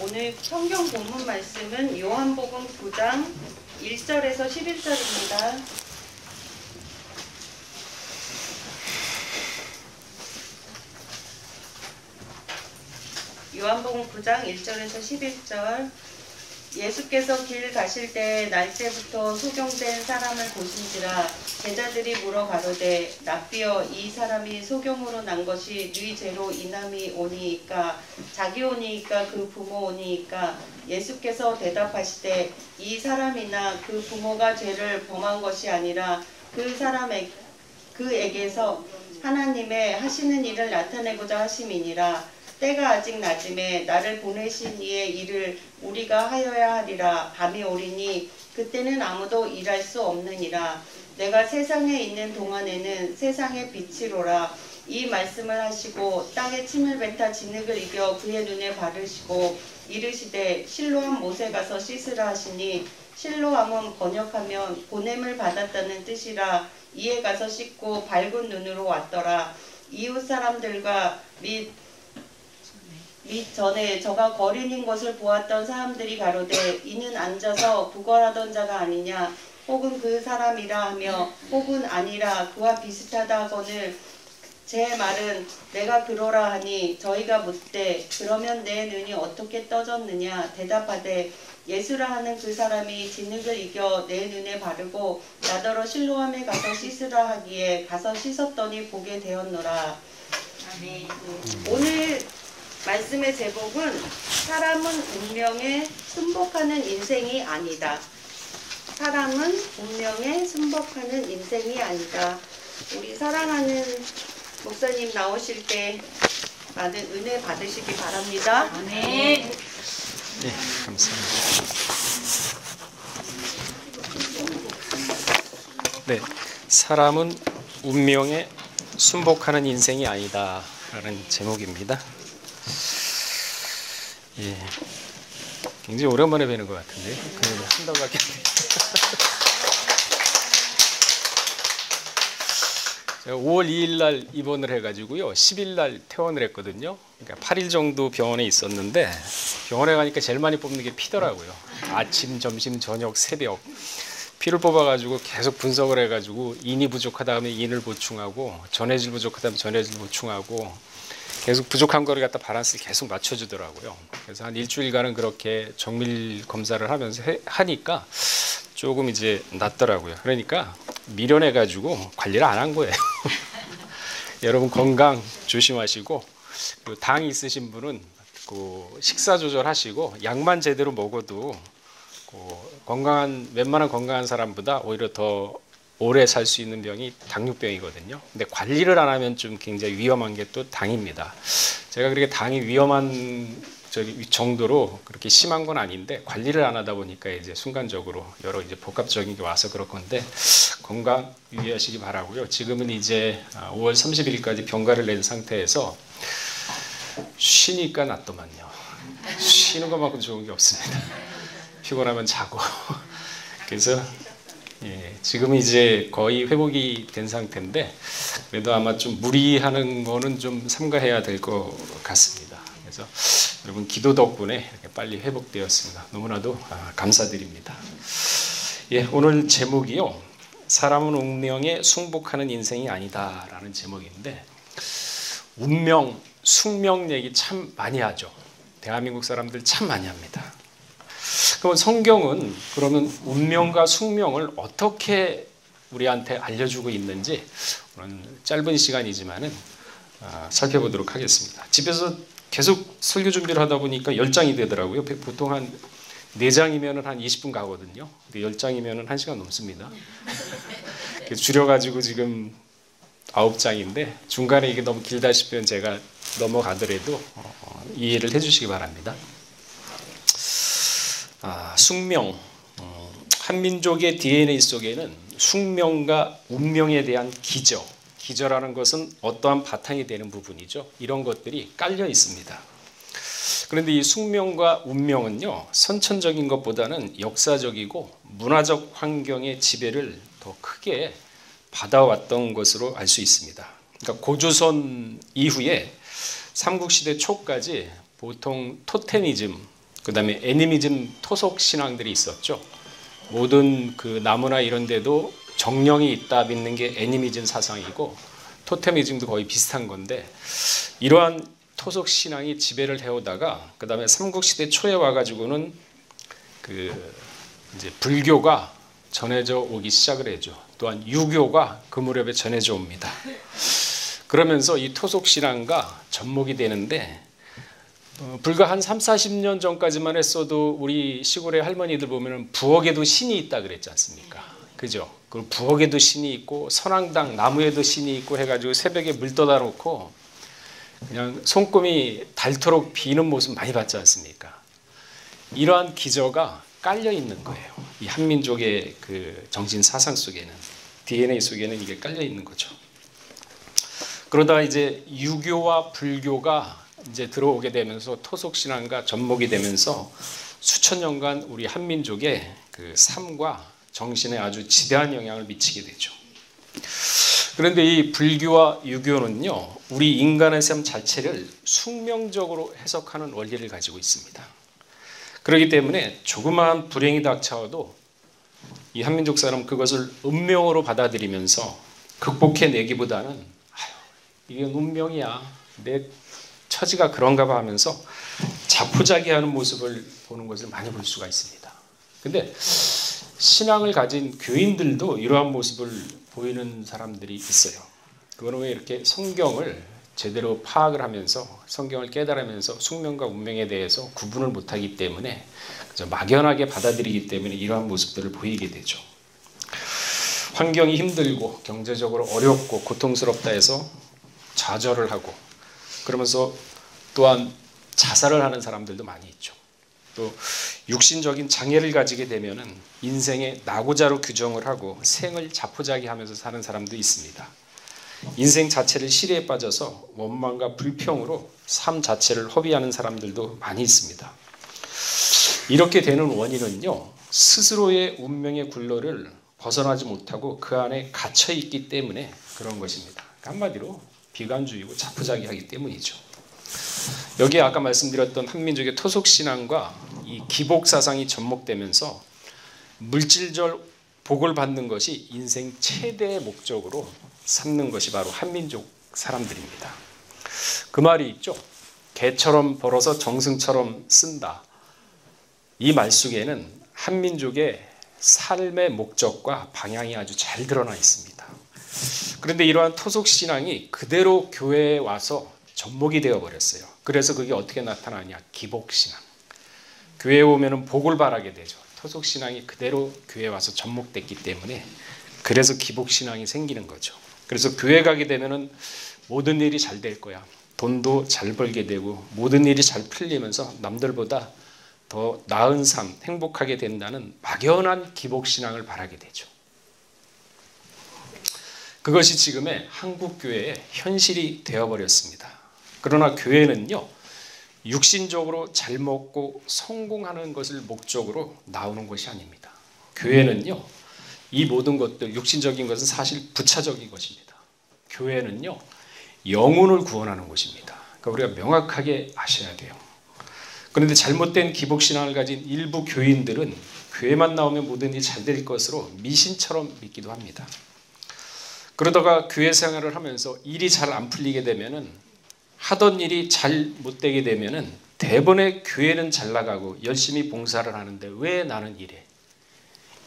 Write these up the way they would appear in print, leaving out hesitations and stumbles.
오늘 성경 본문 말씀은 요한복음 9장 1절에서 11절입니다. 요한복음 9장 1절에서 11절. 예수께서 길 가실 때 날때부터 소경된 사람을 보신지라 제자들이 물어 가로되 랍비여 이 사람이 소경으로 난 것이 네 죄로 인함이 오니이까 자기 오니이까 그 부모 오니이까 예수께서 대답하시되 이 사람이나 그 부모가 죄를 범한 것이 아니라 그에게서 하나님의 하시는 일을 나타내고자 하심이니라. 때가 아직 낮음에 나를 보내신 이의 일을 우리가 하여야 하리라. 밤이 오리니 그때는 아무도 일할 수 없느니라. 내가 세상에 있는 동안에는 세상의 빛이로라. 이 말씀을 하시고 땅에 침을 뱉어 진흙을 이겨 그의 눈에 바르시고 이르시되 실로암 못에 가서 씻으라 하시니 실로암은 번역하면 보냄을 받았다는 뜻이라. 이에 가서 씻고 밝은 눈으로 왔더라. 이웃 사람들과 및 전에 저가 거린인 것을 보았던 사람들이 가로되 이는 앉아서 구걸하던 자가 아니냐 혹은 그 사람이라 하며 혹은 아니라 그와 비슷하다 하거늘 제 말은 내가 그러라 하니 저희가 묻되 그러면 내 눈이 어떻게 떠졌느냐 대답하되 예수라 하는 그 사람이 진흙을 이겨 내 눈에 바르고 나더러 실로암에 가서 씻으라 하기에 가서 씻었더니 보게 되었노라. 아멘. 오늘 말씀의 제목은 사람은 운명에 순복하는 인생이 아니다. 사람은 운명에 순복하는 인생이 아니다. 우리 사랑하는 목사님 나오실 때 많은 은혜 받으시기 바랍니다. 네, 감사합니다. 네, 사람은 운명에 순복하는 인생이 아니다 라는 제목입니다. 예, 굉장히 오랜만에 뵈는 것 같은데 한 달밖에 안 돼요. 제가 5월 2일 날 입원을 해가지고요 10일 날 퇴원을 했거든요. 그러니까 8일 정도 병원에 있었는데 병원에 가니까 제일 많이 뽑는 게 피더라고요. 아침, 점심, 저녁, 새벽 피를 뽑아가지고 계속 분석을 해가지고 인이 부족하다 하면 인을 보충하고 전해질 부족하다 하면 전해질 보충하고 계속 부족한 거를 갖다 밸런스를 계속 맞춰주더라고요. 그래서 한 일주일간은 그렇게 정밀 검사를 하면서 하니까 조금 이제 낫더라고요. 그러니까 미련해가지고 관리를 안 한 거예요. 여러분 건강 조심하시고 당 있으신 분은 식사 조절하시고 약만 제대로 먹어도 웬만한 건강한 사람보다 오히려 더 오래 살 수 있는 병이 당뇨병이거든요. 근데 관리를 안 하면 좀 굉장히 위험한 게 또 당입니다. 제가 그렇게 당이 위험한 정도로 그렇게 심한 건 아닌데 관리를 안 하다 보니까 이제 순간적으로 여러 이제 복합적인 게 와서 그럴 건데 건강 유의하시기 바라고요. 지금은 이제 5월 30일까지 병가를 낸 상태에서 쉬니까 낫더만요. 쉬는 것만큼 좋은 게 없습니다. 피곤하면 자고. 그래서 예, 지금 이제 거의 회복이 된 상태인데 그래도 아마 좀 무리하는 거는 좀 삼가해야 될 것 같습니다. 그래서 여러분 기도 덕분에 이렇게 빨리 회복되었습니다. 너무나도 감사드립니다. 예, 오늘 제목이요. 사람은 운명에 순복하는 인생이 아니다 라는 제목인데 운명, 숙명 얘기 참 많이 하죠. 대한민국 사람들 참 많이 합니다. 그럼 성경은 그러면 운명과 숙명을 어떻게 우리한테 알려주고 있는지 오늘 짧은 시간이지만은 살펴보도록 하겠습니다. 집에서 계속 설교 준비를 하다 보니까 10장이 되더라고요. 보통 한 4장이면 한 20분 가거든요. 10장이면 1시간 넘습니다. 줄여가지고 지금 9장인데 중간에 이게 너무 길다 싶으면 제가 넘어가더라도 이해를 해주시기 바랍니다. 숙명, 한민족의 DNA 속에는 숙명과 운명에 대한 기저라는 것은 어떠한 바탕이 되는 부분이죠. 이런 것들이 깔려 있습니다. 그런데 이 숙명과 운명은요, 선천적인 것보다는 역사적이고 문화적 환경의 지배를 더 크게 받아왔던 것으로 알 수 있습니다. 그러니까 고조선 이후에 삼국시대 초까지 보통 토테미즘, 그 다음에 애니미즘 토속 신앙들이 있었죠. 모든 그 나무나 이런 데도 정령이 있다 믿는 게 애니미즘 사상이고, 토테미즘도 거의 비슷한 건데, 이러한 토속 신앙이 지배를 해오다가 그 다음에 삼국시대 초에 와가지고는 그 이제 불교가 전해져 오기 시작을 해죠. 또한 유교가 그 무렵에 전해져 옵니다. 그러면서 이 토속 신앙과 접목이 되는데, 불과 한 30-40년 전까지만 했어도 우리 시골의 할머니들 보면은 부엌에도 신이 있다 그랬지 않습니까? 그죠? 그 부엌에도 신이 있고 선앙당 나무에도 신이 있고 해가지고 새벽에 물 떠다 놓고 그냥 손금이 닳도록 비는 모습 많이 봤지 않습니까? 이러한 기저가 깔려 있는 거예요. 이 한민족의 그 정신 사상 속에는, DNA 속에는 이게 깔려 있는 거죠. 그러다 이제 유교와 불교가 이제 들어오게 되면서 토속 신앙과 접목이 되면서 수천 년간 우리 한민족의 그 삶과 정신에 아주 지대한 영향을 미치게 되죠. 그런데 이 불교와 유교는요, 우리 인간의 삶 자체를 숙명적으로 해석하는 원리를 가지고 있습니다. 그렇기 때문에 조그마한 불행이 닥쳐도 이 한민족 사람은 그것을 운명으로 받아들이면서 극복해내기보다는 이게 운명이야, 내 처지가 그런가 봐 하면서 자포자기하는 모습을 보는 것을 많이 볼 수가 있습니다. 근데 신앙을 가진 교인들도 이러한 모습을 보이는 사람들이 있어요. 그거는 왜 이렇게 성경을 제대로 파악을 하면서 성경을 깨달으면서 숙명과 운명에 대해서 구분을 못하기 때문에 그저 막연하게 받아들이기 때문에 이러한 모습들을 보이게 되죠. 환경이 힘들고 경제적으로 어렵고 고통스럽다 해서 좌절을 하고, 그러면서 또한 자살을 하는 사람들도 많이 있죠. 또 육신적인 장애를 가지게 되면은 인생의 낙오자로 규정을 하고 생을 자포자기하면서 사는 사람도 있습니다. 인생 자체를 시리에 빠져서 원망과 불평으로 삶 자체를 허비하는 사람들도 많이 있습니다. 이렇게 되는 원인은요, 스스로의 운명의 굴레를 벗어나지 못하고 그 안에 갇혀 있기 때문에 그런 것입니다. 한마디로 비관주의고 자포자기하기 때문이죠. 여기에 아까 말씀드렸던 한민족의 토속신앙과 이 기복사상이 접목되면서 물질적 복을 받는 것이 인생 최대의 목적으로 삼는 것이 바로 한민족 사람들입니다. 그 말이 있죠. 개처럼 벌어서 정승처럼 쓴다. 이 말 속에는 한민족의 삶의 목적과 방향이 아주 잘 드러나 있습니다. 그런데 이러한 토속신앙이 그대로 교회에 와서 접목이 되어버렸어요. 그래서 그게 어떻게 나타나냐? 기복신앙. 교회에 오면 복을 바라게 되죠. 토속신앙이 그대로 교회에 와서 접목됐기 때문에 그래서 기복신앙이 생기는 거죠. 그래서 교회 가게 되면 모든 일이 잘 될 거야. 돈도 잘 벌게 되고 모든 일이 잘 풀리면서 남들보다 더 나은 삶, 행복하게 된다는 막연한 기복신앙을 바라게 되죠. 그것이 지금의 한국교회의 현실이 되어버렸습니다. 그러나 교회는요, 육신적으로 잘 먹고 성공하는 것을 목적으로 나오는 것이 아닙니다. 교회는요, 이 모든 것들, 육신적인 것은 사실 부차적인 것입니다. 교회는요, 영혼을 구원하는 것입니다. 그러니까 우리가 명확하게 아셔야 돼요. 그런데 잘못된 기복신앙을 가진 일부 교인들은 교회만 나오면 모든 일이 잘 될 것으로 미신처럼 믿기도 합니다. 그러다가 교회 생활을 하면서 일이 잘 안 풀리게 되면은, 하던 일이 잘 못 되게 되면은 대번에 교회는 잘 나가고 열심히 봉사를 하는데 왜 나는 이래?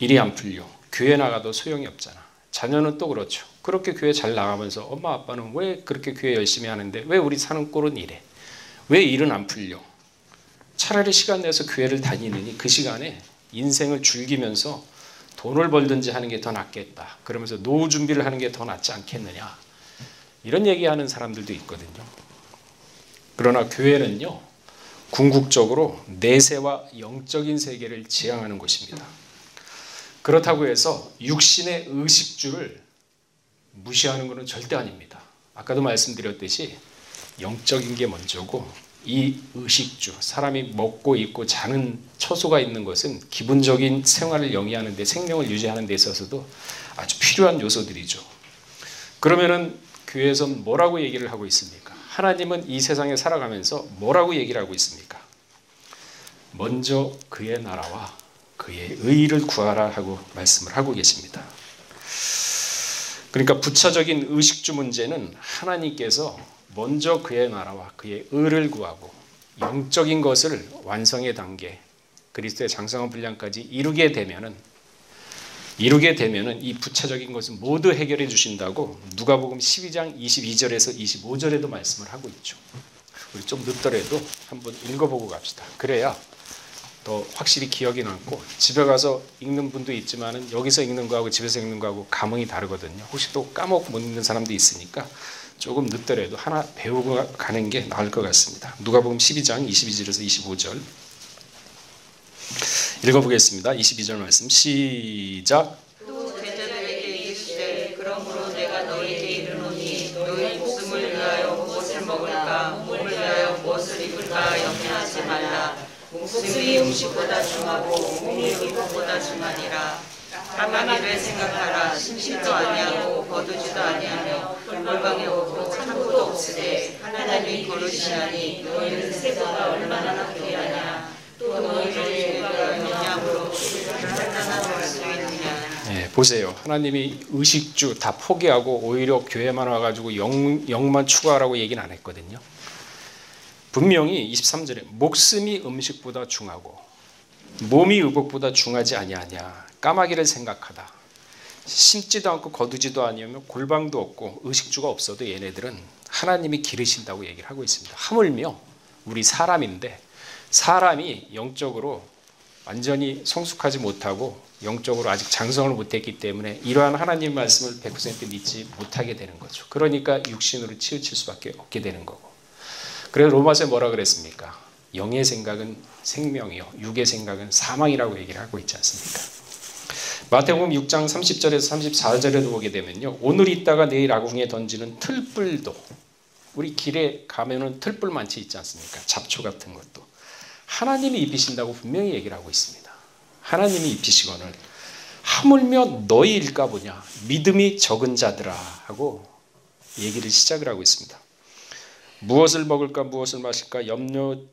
일이 안 풀려. 교회 나가도 소용이 없잖아. 자녀는 또 그렇죠. 그렇게 교회 잘 나가면서 엄마 아빠는 왜 그렇게 교회 열심히 하는데 왜 우리 사는 꼴은 이래? 왜 일은 안 풀려? 차라리 시간 내서 교회를 다니느니 그 시간에 인생을 즐기면서 돈을 벌든지 하는 게 더 낫겠다. 그러면서 노후 준비를 하는 게 더 낫지 않겠느냐. 이런 얘기하는 사람들도 있거든요. 그러나 교회는요, 궁극적으로 내세와 영적인 세계를 지향하는 것입니다. 그렇다고 해서 육신의 의식주를 무시하는 것은 절대 아닙니다. 아까도 말씀드렸듯이 영적인 게 먼저고, 이 의식주, 사람이 먹고 입고 자는 처소가 있는 것은 기본적인 생활을 영위하는 데, 생명을 유지하는 데 있어서도 아주 필요한 요소들이죠. 그러면은 교회에서는 뭐라고 얘기를 하고 있습니까? 하나님은 이 세상에 살아가면서 뭐라고 얘기를 하고 있습니까? 먼저 그의 나라와 그의 의를 구하라 하고 말씀을 하고 계십니다. 그러니까 부차적인 의식주 문제는 하나님께서 먼저 그의 나라와 그의 의를 구하고 영적인 것을 완성의 단계, 그리스도의 장성한 분량까지 이루게 되면은 이 부차적인 것은 모두 해결해 주신다고 누가복음 12장 22절에서 25절에도 말씀을 하고 있죠. 우리 좀 늦더라도 한번 읽어보고 갑시다. 그래야 더 확실히 기억이 남고, 집에 가서 읽는 분도 있지만은 여기서 읽는 거하고 집에서 읽는 거하고 감흥이 다르거든요. 혹시 또 까먹고 못 읽는 사람도 있으니까 조금 늦더라도 하나 배우고 가는 게 나을 것 같습니다. 누가복음 12장 22절에서 25절 읽어보겠습니다. 22절 말씀 시작. 또 제자들에게 이르시되 그러므로 내가 너희에게 이르노니 너희 목숨을 위하여 무엇을 먹을까 몸을 위하여 무엇을 입을까 염려하지 말라. 목숨이 음식보다 중하고 몸이 의복보다 중하니라. 까마귀를 생각하라. 심지도 아니하고 거두지도 아니하며 골방에 오고 창고도 없으되 하나님이 거르시나니 너희는 새보다 얼마나 귀하냐. 또 너희를 위하여 영양으로 얼마나 할 수 있느냐. 네, 보세요. 하나님이 의식주 다 포기하고 오히려 교회만 와가지고 영만 추구하라고 얘기는 안 했거든요. 분명히 23절에 목숨이 음식보다 중하고 몸이 의복보다 중하지 아니하냐. 까마귀를 생각하다. 심지도 않고 거두지도 아니하며 골방도 없고 의식주가 없어도 얘네들은 하나님이 기르신다고 얘기를 하고 있습니다. 하물며 우리 사람인데 사람이 영적으로 완전히 성숙하지 못하고 영적으로 아직 장성을 못했기 때문에 이러한 하나님 말씀을 100% 믿지 못하게 되는 거죠. 그러니까 육신으로 치우칠 수밖에 없게 되는 거고. 그래서 로마서에 뭐라 그랬습니까? 영의 생각은 생명이요 육의 생각은 사망이라고 얘기를 하고 있지 않습니까? 마태복음 6장 30절에서 34절에도 보게 되면요, 오늘 있다가 내일 아궁이에 던지는 틀불도, 우리 길에 가면은 틀불 많지 있지 않습니까? 잡초 같은 것도 하나님이 입히신다고 분명히 얘기를 하고 있습니다. 하나님이 입히시거늘 하물며 너희일까 보냐 믿음이 적은 자들아 하고 얘기를 시작을 하고 있습니다. 무엇을 먹을까 무엇을 마실까 염려를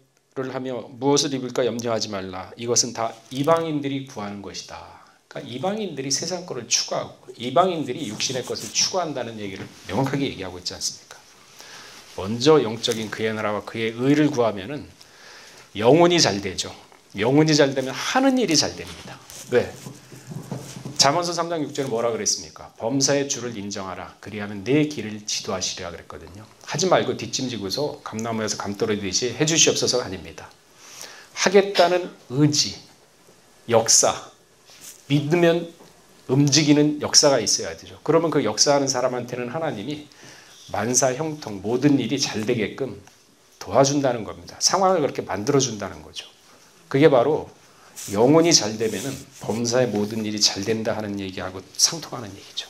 하며 무엇을 입을까 염려하지 말라. 이것은 다 이방인들이 구하는 것이다. 그러니까 이방인들이 세상 것을 추구하고 이방인들이 육신의 것을 추구한다는 얘기를 명확하게 얘기하고 있지 않습니까? 먼저 영적인 그의 나라와 그의 의를 구하면은 영혼이 잘 되죠. 영혼이 잘 되면 하는 일이 잘 됩니다. 왜? 잠언서 3장 6절에 뭐라 그랬습니까? 범사의 주를 인정하라. 그리하면 내 길을 지도하시리라 그랬거든요. 하지 말고 뒷짐지고서 감나무에서 감 떨어지듯이 해주시옵소서가 아닙니다. 하겠다는 의지, 역사, 믿으면 움직이는 역사가 있어야 되죠. 그러면 그 역사하는 사람한테는 하나님이 만사 형통 모든 일이 잘 되게끔 도와준다는 겁니다. 상황을 그렇게 만들어준다는 거죠. 그게 바로 영혼이 잘 되면은 범사의 모든 일이 잘 된다 하는 얘기하고 상통하는 얘기죠.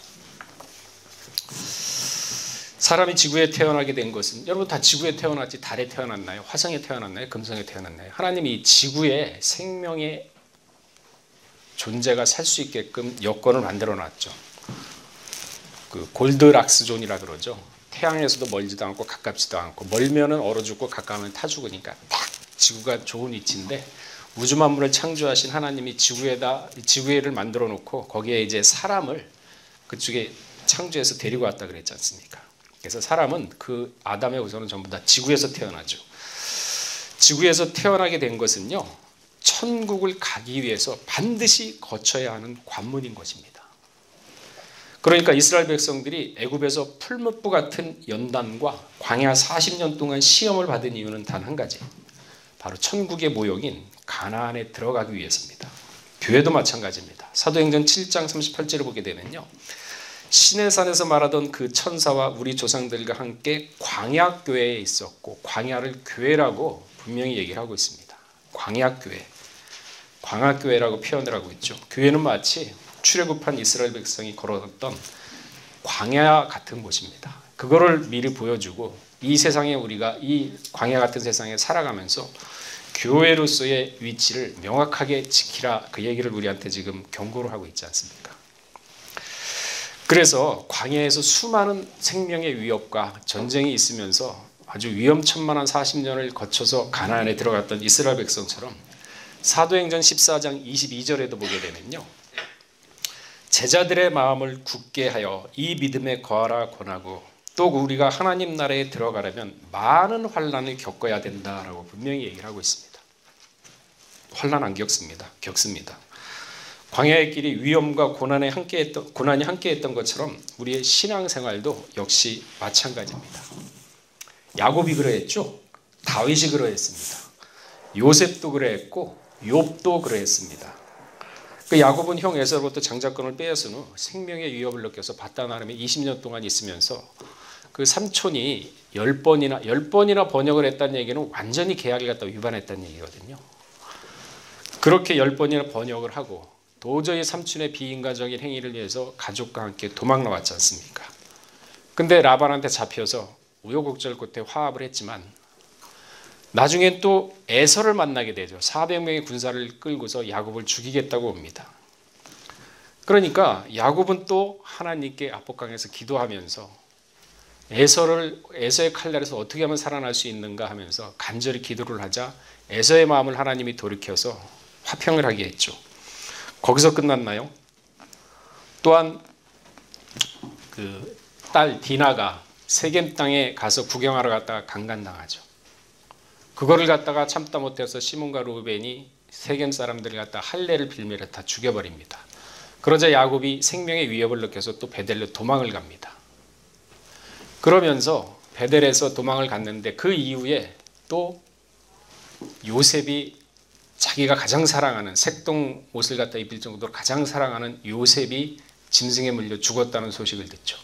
사람이 지구에 태어나게 된 것은, 여러분 다 지구에 태어났지 달에 태어났나요? 화성에 태어났나요? 금성에 태어났나요? 하나님이 지구에 생명의 존재가 살 수 있게끔 여건을 만들어 놨죠. 그 골드락스 존이라 그러죠. 태양에서도 멀지도 않고 가깝지도 않고, 멀면은 얼어 죽고 가까우면 타 죽으니까 딱 지구가 좋은 위치인데, 우주 만물을 창조하신 하나님이 지구에를 만들어 놓고 거기에 이제 사람을 그쪽에 창조해서 데리고 왔다 그랬지 않습니까? 그래서 사람은 그 아담의 후손은 전부 다 지구에서 태어나죠. 지구에서 태어나게 된 것은요, 천국을 가기 위해서 반드시 거쳐야 하는 관문인 것입니다. 그러니까 이스라엘 백성들이 애굽에서 풀무불 같은 연단과 광야 40년 동안 시험을 받은 이유는 단 한 가지, 바로 천국의 모형인 가나안에 들어가기 위해서입니다. 교회도 마찬가지입니다. 사도행전 7장 38절을 보게 되면요, 시내산에서 말하던 그 천사와 우리 조상들과 함께 광야교회에 있었고, 광야를 교회라고 분명히 얘기를 하고 있습니다. 광야교회, 광야교회라고 표현을 하고 있죠. 교회는 마치 출애굽한 이스라엘 백성이 걸어갔던 광야 같은 곳입니다. 그거를 미리 보여주고, 이 세상에 우리가 이 광야 같은 세상에 살아가면서 교회로서의 위치를 명확하게 지키라, 그 얘기를 우리한테 지금 경고를 하고 있지 않습니까? 그래서 광야에서 수많은 생명의 위협과 전쟁이 있으면서 아주 위험천만한 40년을 거쳐서 가나안에 들어갔던 이스라엘 백성처럼 사도행전 14장 22절에도 보게 되면요, 제자들의 마음을 굳게 하여 이 믿음에 거하라 권하고 또 우리가 하나님 나라에 들어가려면 많은 환난을 겪어야 된다라고 분명히 얘기를 하고 있습니다. 환난 안 겪습니다. 겪습니다. 광야의 길이 위험과 고난이 함께했던 것처럼 우리의 신앙생활도 역시 마찬가지입니다. 야곱이 그러했죠. 다윗이 그러했습니다. 요셉도 그러했고 욥도 그러했습니다. 그 야곱은 형 에서로부터 장자권을 빼앗은 후 생명의 위협을 느껴서 바단 아람에 20년 동안 있으면서 그 삼촌이 10번이나 번역을 했다는 얘기는 완전히 계약을 갖다 위반했다는 얘기거든요. 그렇게 10번이나 번역을 하고 도저히 삼촌의 비인간적인 행위를 위해서 가족과 함께 도망 나왔지 않습니까? 근데 라반한테 잡혀서 우여곡절 끝에 화합을 했지만 나중엔 또 에서를 만나게 되죠. 400명의 군사를 끌고서 야곱을 죽이겠다고 옵니다. 그러니까 야곱은 또 하나님께 압박강에서 기도하면서 에서의 칼날에서 어떻게 하면 살아날 수 있는가 하면서 간절히 기도를 하자 에서의 마음을 하나님이 돌이켜서 화평을 하게 했죠. 거기서 끝났나요? 또한 그 딸 디나가 세겜 땅에 가서 구경하러 갔다가 강간당하죠. 그거를 갖다가 참다 못해서 시몬과 루벤이 세겜 사람들을 갖다 할례를 빌미를 다 죽여버립니다. 그러자 야곱이 생명의 위협을 느껴서 또 베델로 도망을 갑니다. 그러면서 베델에서 도망을 갔는데 그 이후에 또 요셉이 자기가 가장 사랑하는 색동 옷을 갖다 입을 정도로 가장 사랑하는 요셉이 짐승에 물려 죽었다는 소식을 듣죠.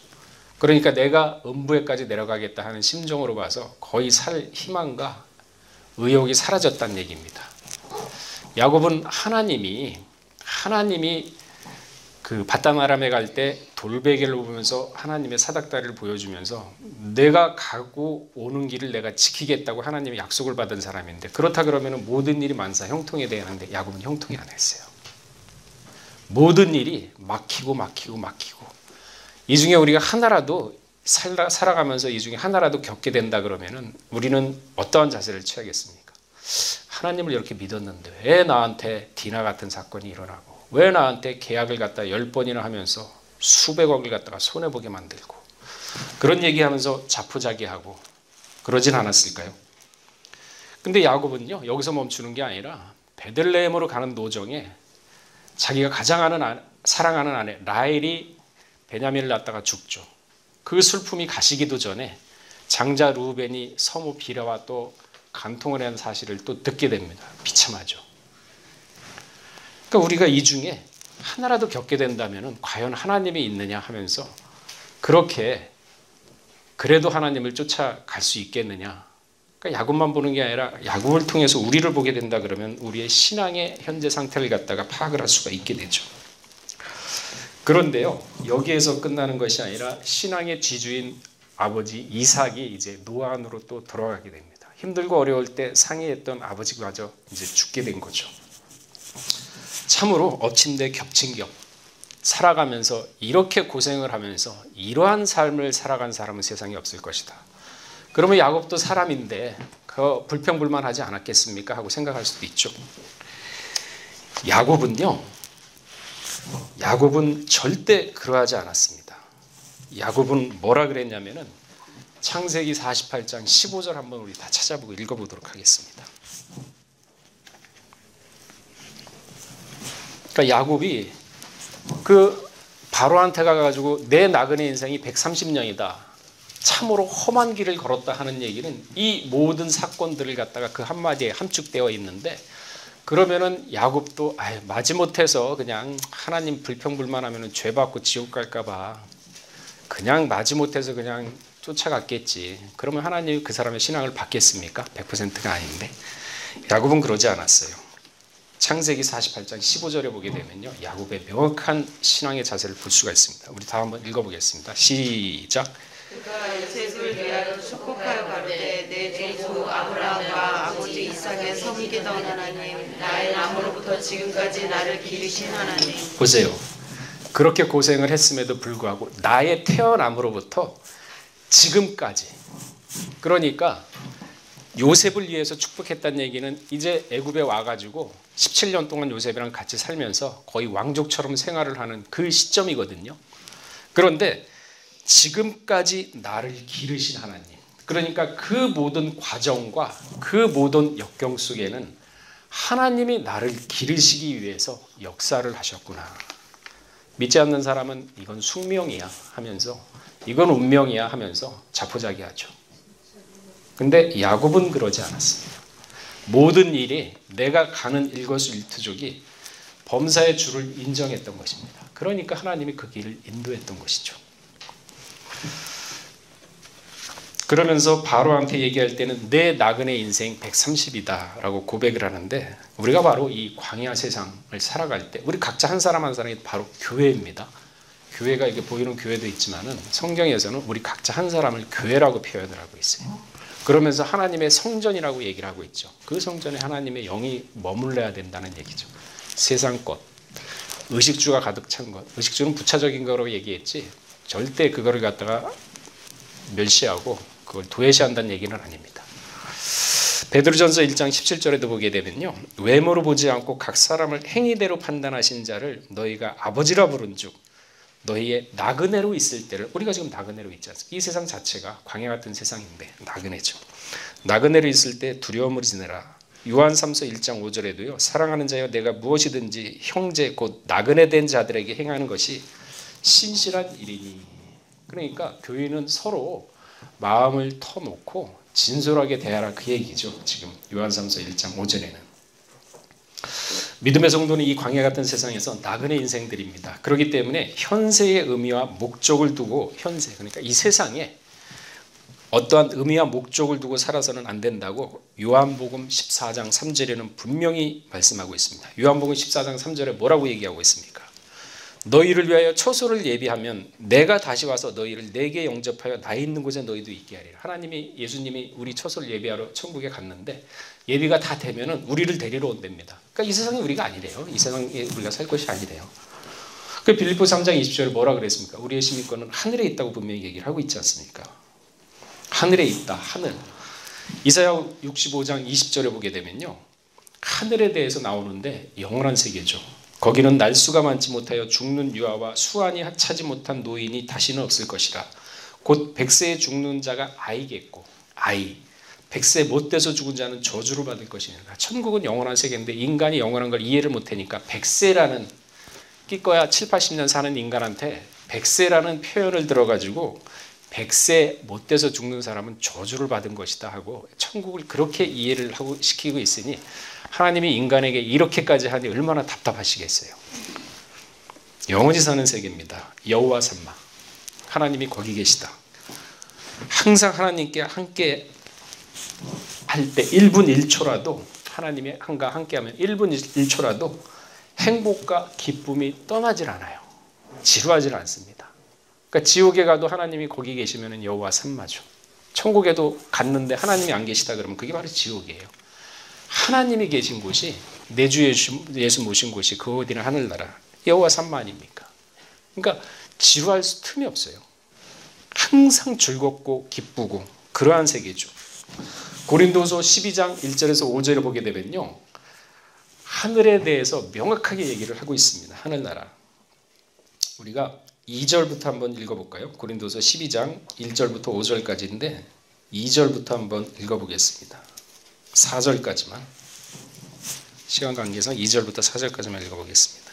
그러니까 내가 음부에까지 내려가겠다 하는 심정으로 봐서 거의 살 희망과 의욕이 사라졌다는 얘기입니다. 야곱은 하나님이 그 바단 아람에 갈 때 돌베개를 보면서 하나님의 사닥다리를 보여주면서 내가 가고 오는 길을 내가 지키겠다고 하나님의 약속을 받은 사람인데, 그렇다 그러면 모든 일이 만사 형통에 돼야 하는데 야곱은 형통이 안 했어요. 모든 일이 막히고 이 중에 우리가 하나라도 살아가면서 이 중에 하나라도 겪게 된다 그러면은 우리는 어떠한 자세를 취하겠습니까? 하나님을 이렇게 믿었는데 왜 나한테 디나 같은 사건이 일어나고 왜 나한테 계약을 갖다 10번이나 하면서 수백억을 갖다가 손해보게 만들고 그런 얘기하면서 자포자기하고 그러진 않았을까요? 근데 야곱은요, 여기서 멈추는 게 아니라 베들레헴으로 가는 도중에 자기가 가장 사랑하는 아내 라헬이 베냐민을 낳다가 죽죠. 그 슬픔이 가시기도 전에 장자 루벤이 서무 비라와 또 간통을 한 사실을 또 듣게 됩니다. 비참하죠. 그러니까 우리가 이 중에 하나라도 겪게 된다면 과연 하나님이 있느냐 하면서 그렇게 그래도 하나님을 쫓아갈 수 있겠느냐. 그러니까 야곱만 보는 게 아니라 야곱을 통해서 우리를 보게 된다 그러면 우리의 신앙의 현재 상태를 갖다가 파악을 할 수가 있게 되죠. 그런데요, 여기에서 끝나는 것이 아니라 신앙의 지주인 아버지 이삭이 이제 노안으로 또 돌아가게 됩니다. 힘들고 어려울 때 상의했던 아버지마저 이제 죽게 된 거죠. 참으로 엎친 데 겹친 격, 살아가면서 이렇게 고생을 하면서 이러한 삶을 살아간 사람은 세상에 없을 것이다. 그러면 야곱도 사람인데 그 불평불만하지 않았겠습니까? 하고 생각할 수도 있죠. 야곱은 절대 그러하지 않았습니다. 야곱은 뭐라 그랬냐면은 창세기 48장 15절 한번 우리 다 찾아보고 읽어보도록 하겠습니다. 그러니까 야곱이 그 바로한테 가가지고 내 나그네 인생이 130년이다. 참으로 험한 길을 걸었다 하는 얘기는 이 모든 사건들을 갖다가 그 한마디에 함축되어 있는데, 그러면은 야곱도 마지못해서 그냥 하나님 불평불만하면은 죄 받고 지옥 갈까봐 그냥 마지못해서 그냥 쫓아갔겠지. 그러면 하나님이 그 사람의 신앙을 받겠습니까? 100%가 아닌데. 야곱은 그러지 않았어요. 창세기 48장 15절에 보게 되면요, 야곱의 명확한 신앙의 자세를 볼 수가 있습니다. 우리 다 한번 읽어보겠습니다. 시작. 그가 요셉을 위하여 축복하여 가로되 내 조부 아브라함과 아버지 이삭의 섬기던 하나님, 나의 나무로부터 지금까지 나를 기르신 하나님. 보세요. 그렇게 고생을 했음에도 불구하고 나의 태어남으로부터 지금까지, 그러니까 요셉을 위해서 축복했다는 얘기는 이제 애굽에 와가지고 17년 동안 요셉이랑 같이 살면서 거의 왕족처럼 생활을 하는 그 시점이거든요. 그런데 지금까지 나를 기르신 하나님, 그러니까 그 모든 과정과 그 모든 역경 속에는 하나님이 나를 기르시기 위해서 역사를 하셨구나. 믿지 않는 사람은 이건 숙명이야 하면서, 이건 운명이야 하면서 자포자기하죠. 근데 야곱은 그러지 않았습니다. 모든 일이 내가 가는 일거수일투족이 범사의 주를 인정했던 것입니다. 그러니까 하나님이 그 길을 인도했던 것이죠. 그러면서 바로한테 얘기할 때는 내 나그네 인생 130이다 라고 고백을 하는데, 우리가 바로 이 광야 세상을 살아갈 때 우리 각자 한 사람 한 사람이 바로 교회입니다. 교회가 이게 보이는 교회도 있지만은 성경에서는 우리 각자 한 사람을 교회라고 표현을 하고 있어요. 그러면서 하나님의 성전이라고 얘기를 하고 있죠. 그 성전에 하나님의 영이 머물러야 된다는 얘기죠. 세상 것, 의식주가 가득 찬 것, 의식주는 부차적인 거라고 얘기했지 절대 그거를 갖다가 멸시하고 그걸 도외시한다는 얘기는 아닙니다. 베드로전서 1장 17절에도 보게 되면요, 외모로 보지 않고 각 사람을 행위대로 판단하신 자를 너희가 아버지라 부른즉 너희의 나그네로 있을 때를, 우리가 지금 나그네로 있지 않습니까? 이 세상 자체가 광야 같은 세상인데 나그네죠. 나그네로 있을 때 두려움을 지내라. 요한삼서 1장 5절에도요, 사랑하는 자여 내가 무엇이든지 형제 곧 나그네 된 자들에게 행하는 것이 신실한 일이니. 그러니까 교회는 서로 마음을 터놓고 진솔하게 대하라, 그 얘기죠. 지금 요한삼서 1장 5절에는 믿음의 성도는 이 광야 같은 세상에서 나그네 인생들입니다. 그렇기 때문에 현세의 의미와 목적을 두고, 현세 그러니까 이 세상에 어떠한 의미와 목적을 두고 살아서는 안 된다고 요한복음 14장 3절에는 분명히 말씀하고 있습니다. 요한복음 14장 3절에 뭐라고 얘기하고 있습니까? 너희를 위하여 처소를 예비하면 내가 다시 와서 너희를 내게 영접하여 나 있는 곳에 너희도 있게 하리라. 하나님이, 예수님이 우리 처소를 예비하러 천국에 갔는데 예비가 다 되면은 우리를 데리러 온답니다. 그러니까 이 세상이 우리가 아니래요. 이 세상에 우리가 살 것이 아니래요. 그 빌립보 3장 20절에 뭐라 그랬습니까? 우리의 시민권은 하늘에 있다고 분명히 얘기를 하고 있지 않습니까? 하늘에 있다, 하늘. 이사야 65장 20절에 보게 되면요, 하늘에 대해서 나오는데 영원한 세계죠. 거기는 날수가 많지 못하여 죽는 유아와 수완이 차지 못한 노인이 다시는 없을 것이라. 곧 100세에 죽는 자가 아이겠고, 아이 100세 못 돼서 죽은 자는 저주를 받을 것이니라. 천국은 영원한 세계인데 인간이 영원한 걸 이해를 못하니까 100세라는, 끼꺼야 7, 80년 사는 인간한테 100세라는 표현을 들어가지고 100세 못 돼서 죽는 사람은 저주를 받은 것이다 하고 천국을 그렇게 이해를 하고 시키고 있으니, 하나님이 인간에게 이렇게까지 하니 얼마나 답답하시겠어요. 영원히 사는 세계입니다. 여호와 삼마, 하나님이 거기 계시다. 항상 하나님께 함께 할 때 1분 1초라도 하나님의 함께하면 1분 1초라도 행복과 기쁨이 떠나질 않아요. 지루하질 않습니다. 그러니까 지옥에 가도 하나님이 거기 계시면 여호와 삼마죠. 천국에도 갔는데 하나님이 안 계시다 그러면 그게 바로 지옥이에요. 하나님이 계신 곳이, 내 주 예수 모신 곳이 그 어디는 하늘나라 여호와 삼마 아닙니까? 그러니까 지루할 틈이 없어요. 항상 즐겁고 기쁘고 그러한 세계죠. 고린도서 12장 1절에서 5절을 보게 되면요, 하늘에 대해서 명확하게 얘기를 하고 있습니다. 하늘나라. 우리가 2절부터 한번 읽어볼까요? 고린도서 12장 1절부터 5절까지인데 2절부터 한번 읽어보겠습니다. 4절까지만, 시간 관계상 2절부터 4절까지만 읽어보겠습니다.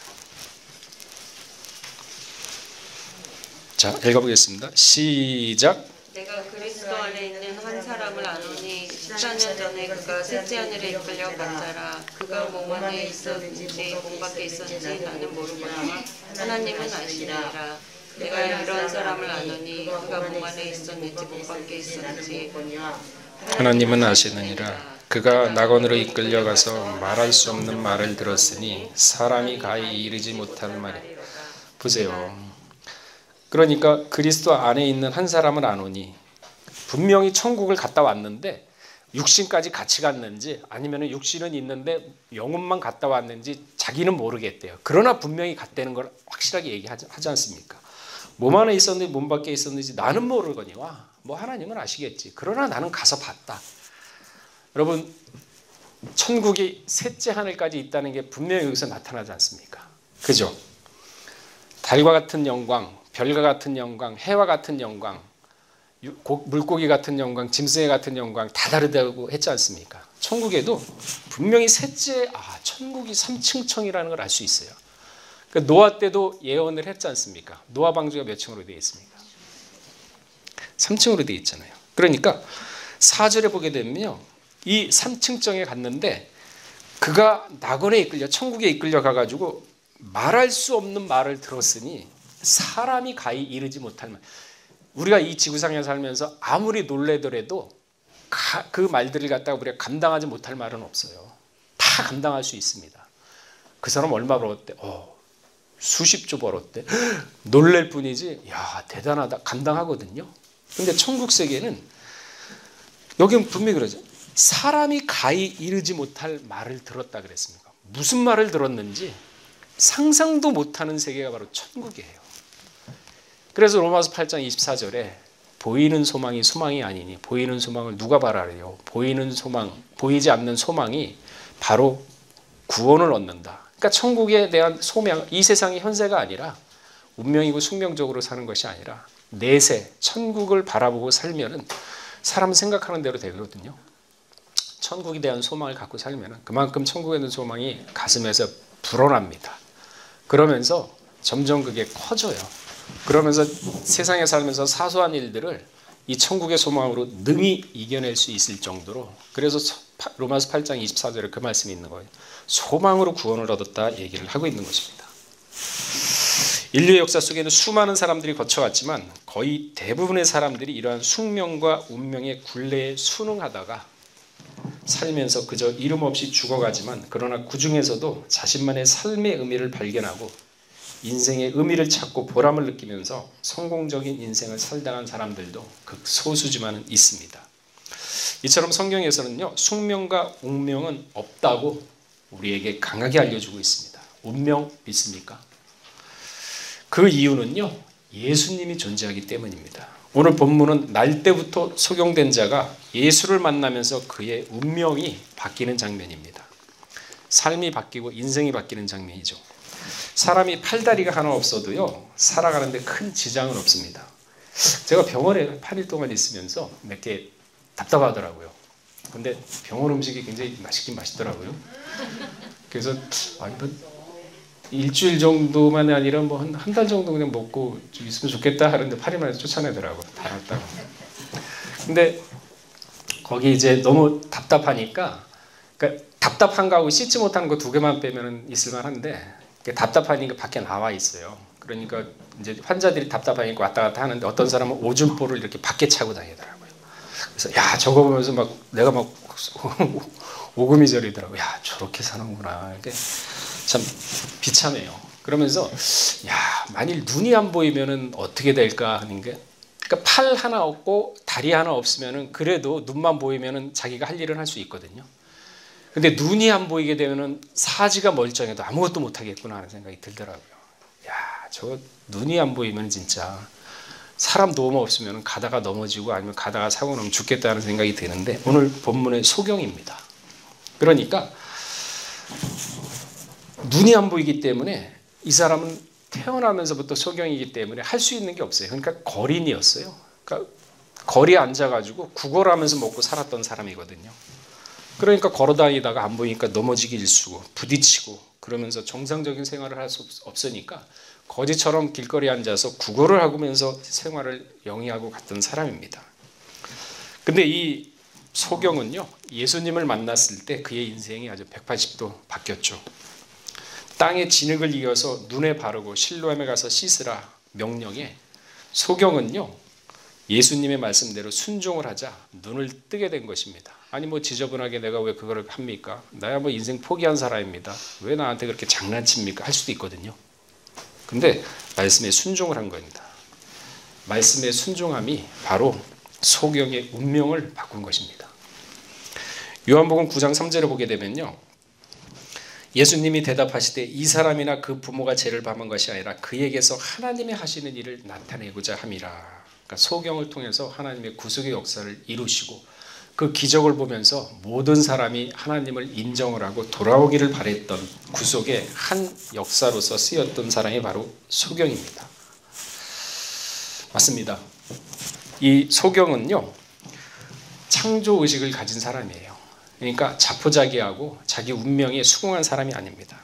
자, 읽어보겠습니다. 시작. 내가 그리스도 안에 있는 한 사람을 아노니 14년 전에 그가 셋째 하늘에 이끌려 갔더라. 그가 몸 안에 있었는지 몸 밖에 있었는지 나는 모르거니와 하나님은 아시니라. 내가 이런 사람을 아노니 그가 몸 안에 있었는지 몸 밖에 있었는지 하나님은 아시느니라. 그가 낙원으로 이끌려가서 말할 수 없는 말을 들었으니 사람이 가히 이르지 못할 말이. 보세요. 그러니까 그리스도 안에 있는 한 사람을 아노니, 분명히 천국을 갔다 왔는데 육신까지 같이 갔는지 아니면 육신은 있는데 영혼만 갔다 왔는지 자기는 모르겠대요. 그러나 분명히 갔다는 걸 확실하게 얘기하지 않습니까? 몸 안에 있었는지 몸 밖에 있었는지 나는 모르거니와 뭐 하나님은 아시겠지. 그러나 나는 가서 봤다. 여러분 천국이 셋째 하늘까지 있다는 게 분명히 여기서 나타나지 않습니까? 그죠? 달과 같은 영광, 별과 같은 영광, 해와 같은 영광, 물고기 같은 영광, 짐승의 같은 영광 다 다르다고 했지 않습니까? 천국에도 분명히 셋째 천국이 3층청이라는 걸 알 수 있어요. 그러니까 노아 때도 예언을 했지 않습니까? 노아 방주가 몇 층으로 되어 있습니까? 3층으로 되어 있잖아요. 그러니까 4절에 보게 되면요, 이 3층정에 갔는데 그가 낙원에 이끌려 천국에 이끌려 가가지고 말할 수 없는 말을 들었으니 사람이 가히 이르지 못할 말. 우리가 이 지구상에 살면서 아무리 놀래더라도 그 말들을 갖다가 우리가 감당하지 못할 말은 없어요. 다 감당할 수 있습니다. 그 사람 얼마 벌었대? 수십조 벌었대. 놀랄 뿐이지 야 대단하다 감당하거든요. 근데 천국 세계는 여기는 분명히 그러죠. 사람이 가히 이르지 못할 말을 들었다 그랬습니까? 무슨 말을 들었는지 상상도 못하는 세계가 바로 천국이에요. 그래서 로마서 8장 24절에 보이는 소망이 소망이 아니니 보이는 소망을 누가 바라래요? 보이는 소망, 보이지 않는 소망이 바로 구원을 얻는다. 그러니까 천국에 대한 소명, 이 세상의 현세가 아니라 운명이고 숙명적으로 사는 것이 아니라 내세, 천국을 바라보고 살면은 사람 생각하는 대로 되거든요. 천국에 대한 소망을 갖고 살면은 그만큼 천국에 대한 소망이 가슴에서 불어납니다. 그러면서 점점 그게 커져요. 그러면서 세상에 살면서 사소한 일들을 이 천국의 소망으로 능히 이겨낼 수 있을 정도로, 그래서 로마서 8장 24절에 그 말씀이 있는 거예요. 소망으로 구원을 얻었다 얘기를 하고 있는 것입니다. 인류의 역사 속에는 수많은 사람들이 거쳐갔지만 거의 대부분의 사람들이 이러한 숙명과 운명의 굴레에 순응하다가 살면서 그저 이름 없이 죽어가지만, 그러나 그 중에서도 자신만의 삶의 의미를 발견하고 인생의 의미를 찾고 보람을 느끼면서 성공적인 인생을 살다간 사람들도 극소수지만은 있습니다. 이처럼 성경에서는요, 숙명과 운명은 없다고 우리에게 강하게 알려주고 있습니다. 운명 믿습니까? 그 이유는요, 예수님이 존재하기 때문입니다. 오늘 본문은 날 때부터 소경된 자가 예수를 만나면서 그의 운명이 바뀌는 장면입니다. 삶이 바뀌고 인생이 바뀌는 장면이죠. 사람이 팔다리가 하나 없어도요, 살아가는데 큰 지장은 없습니다. 제가 병원에 8일 동안 있으면서 몇 개 답답하더라고요. 근데 병원 음식이 굉장히 맛있긴 맛있더라고요. 그래서 이번 일주일 정도만이 아니라 뭐 한 달 정도 그냥 먹고 좀 있으면 좋겠다 하는데 8일 만에 쫓아내더라고요. 다 왔다고. 근데 거기 이제 너무 답답하니까, 그러니까 답답한 거하고 씻지 못하는 거 두 개만 빼면 있을만한데, 답답하니까 밖에 나와 있어요. 그러니까 이제 환자들이 답답하니까 왔다 갔다 하는데 어떤 사람은 오줌볼을 이렇게 밖에 차고 다니더라고요. 그래서 야, 저거 보면서 막 내가 막 오금이 저리더라고요. 야, 저렇게 사는구나. 이게 참 비참해요. 그러면서 야, 만일 눈이 안 보이면은 어떻게 될까 하는 게, 그러니까 팔 하나 없고 다리 하나 없으면은 그래도 눈만 보이면은 자기가 할 일은 할 수 있거든요. 근데 눈이 안 보이게 되면은 사지가 멀쩡해도 아무것도 못 하겠구나 하는 생각이 들더라고요. 야, 저 눈이 안 보이면 진짜 사람 도움 없으면 가다가 넘어지고 아니면 가다가 사고 나면 죽겠다는 생각이 드는데, 오늘 본문의 소경입니다. 그러니까 눈이 안 보이기 때문에 이 사람은 태어나면서부터 소경이기 때문에 할 수 있는 게 없어요. 그러니까 거린이었어요. 그러니까 거리에 앉아가지고 구걸하면서 먹고 살았던 사람이거든요. 그러니까 걸어다니다가 안 보이니까 넘어지기 일쑤고 부딪히고 그러면서 정상적인 생활을 할 수 없으니까 거지처럼 길거리에 앉아서 구걸을 하면서 생활을 영위하고 갔던 사람입니다. 근데 이 소경은요, 예수님을 만났을 때 그의 인생이 아주 180도 바뀌었죠. 땅에 진흙을 이어서 눈에 바르고 실로암에 가서 씻으라 명령에 소경은요, 예수님의 말씀대로 순종을 하자 눈을 뜨게 된 것입니다. 아니 뭐 지저분하게 내가 왜 그거를 합니까? 나야 뭐 인생 포기한 사람입니다. 왜 나한테 그렇게 장난칩니까? 할 수도 있거든요. 근데 말씀에 순종을 한 겁니다. 말씀의 순종함이 바로 소경의 운명을 바꾼 것입니다. 요한복음 9장 3절을 보게 되면요, 예수님이 대답하시되 이 사람이나 그 부모가 죄를 범한 것이 아니라 그에게서 하나님이 하시는 일을 나타내고자 함이라. 그러니까 소경을 통해서 하나님의 구속의 역사를 이루시고 그 기적을 보면서 모든 사람이 하나님을 인정을 하고 돌아오기를 바랬던 구속의 한 역사로서 쓰였던 사람이 바로 소경입니다. 맞습니다. 이 소경은요, 창조의식을 가진 사람이에요. 그러니까 자포자기하고 자기 운명에 수긍한 사람이 아닙니다.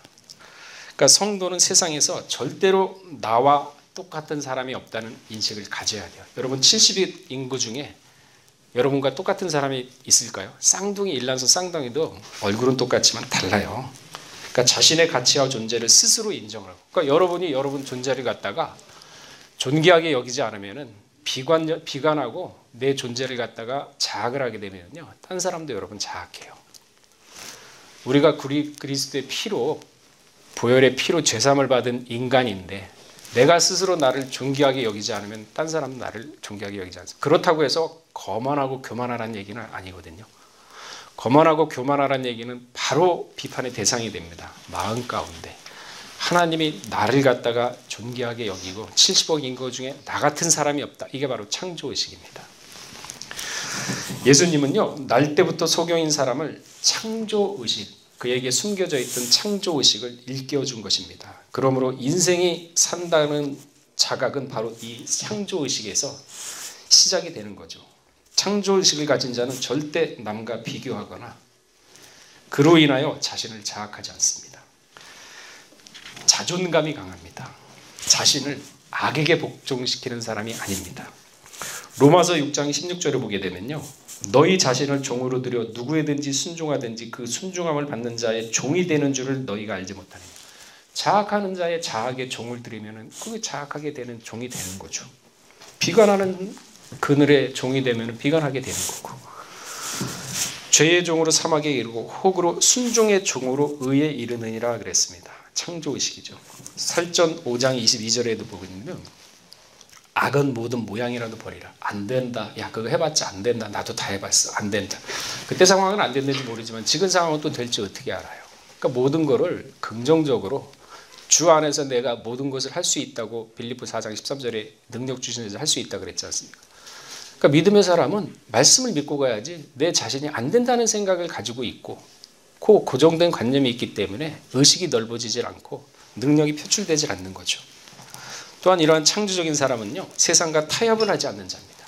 그러니까 성도는 세상에서 절대로 나와 똑같은 사람이 없다는 인식을 가져야 돼요. 여러분 70亿 인구 중에 여러분과 똑같은 사람이 있을까요? 쌍둥이, 일란서 쌍둥이도 얼굴은 똑같지만 달라요. 그러니까 자신의 가치와 존재를 스스로 인정을 하고, 그러니까 여러분이 여러분 존재를 갖다가 존귀하게 여기지 않으면은 비관하고 내 존재를 갖다가 자학을 하게 되면요, 딴 사람도 여러분 자학해요. 우리가 그리스도의 피로, 보혈의 피로 죄사함을 받은 인간인데 내가 스스로 나를 존귀하게 여기지 않으면 딴 사람도 나를 존귀하게 여기지 않습니다. 그렇다고 해서 거만하고 교만하라는 얘기는 아니거든요. 거만하고 교만하라는 얘기는 바로 비판의 대상이 됩니다. 마음 가운데 하나님이 나를 갖다가 존귀하게 여기고 70억 인구 중에 나 같은 사람이 없다. 이게 바로 창조의식입니다. 예수님은요, 날 때부터 소경인 사람을 창조의식, 그에게 숨겨져 있던 창조의식을 일깨워 준 것입니다. 그러므로 인생이 산다는 자각은 바로 이 창조의식에서 시작이 되는 거죠. 창조의식을 가진 자는 절대 남과 비교하거나 그로 인하여 자신을 자학하지 않습니다. 자존감이 강합니다. 자신을 악에게 복종시키는 사람이 아닙니다. 로마서 6장 16절을 보게 되면요, 너희 자신을 종으로 들여 누구에든지 순종하든지 그 순종함을 받는 자의 종이 되는 줄을 너희가 알지 못하느냐. 자학하는 자의 자학에 종을 들이면 그 자학하게 되는 종이 되는 거죠. 비관하는 그늘의 종이 되면 비관하게 되는 거고, 죄의 종으로 사막에 이르고 혹으로 순종의 종으로 의에 이르느니라 그랬습니다. 창조의식이죠. 설전 5장 22절에도 보면 악은 모든 모양이라도 버리라. 안 된다. 야, 그거 해봤자 안 된다. 나도 다 해봤어. 안 된다. 그때 상황은 안 됐는지 모르지만 지금 상황은 또 될지 어떻게 알아요. 그러니까 모든 거를 긍정적으로 주 안에서 내가 모든 것을 할 수 있다고 빌립보 4장 13절에 능력 주신 데서 할 수 있다고 그랬지 않습니까? 그러니까 믿음의 사람은 말씀을 믿고 가야지 내 자신이 안 된다는 생각을 가지고 있고 고정된 관념이 있기 때문에 의식이 넓어지질 않고 능력이 표출되질 않는 거죠. 또한 이러한 창조적인 사람은요, 세상과 타협을 하지 않는 자입니다.